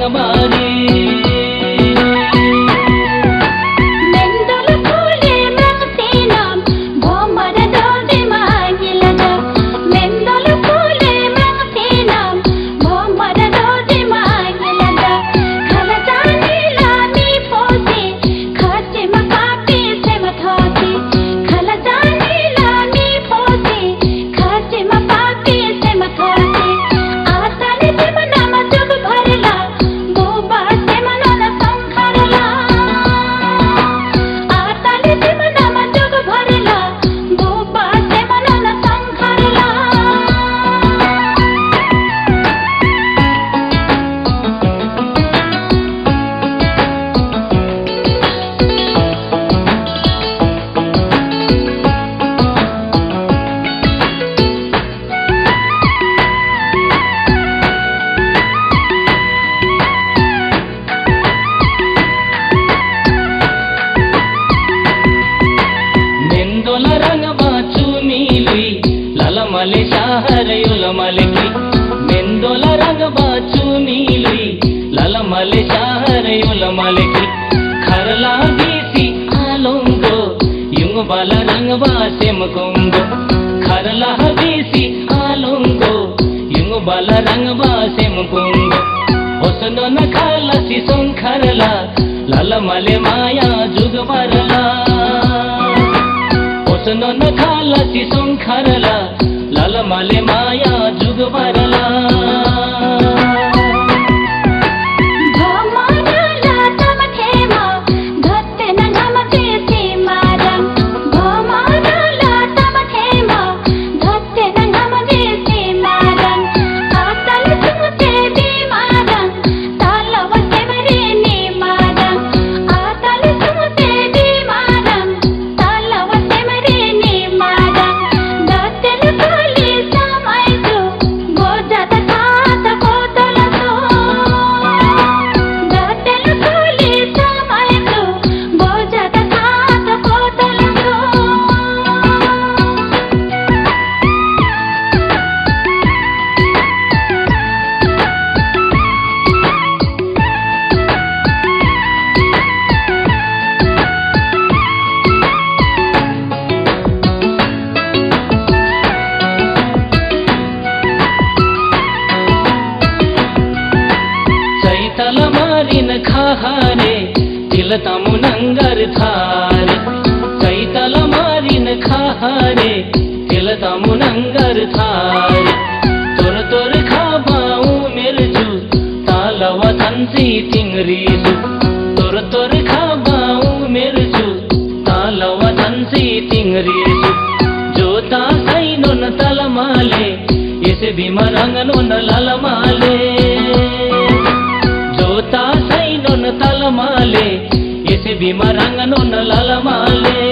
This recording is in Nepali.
रंगबारी ललमले शहर युलमलकी मेंदोला रंग बाचू नीली ललमले शहर युलमलकी खरला बीसी आलोंगो युंग बाला रंग बासे मकोंगो खरला बीसी आलोंगो युंग बाला रंग बासे मकोंगो ओसनो न खाला सिसों खरला ललमले माया जुग बरला ओसनो न खाला सिसों खरला ललमले माया जुग बरला तलमारिन खाहारे तिल तमुनंगर थारे सई तलमारिन खाहारे तिल तमुनंगर थारे तोर तोर खाबाऊ मिर्जू तालव तंसी तिंगरीजू तोर तोर खाबाऊ मिर्जू तालव तंसी तिंगरीजू जोता सई नोन तलमाले इसे भीमा रंग नोन ललमाले जोता सई नोन तलमाले इसे भीमा रंग नोन ललमाले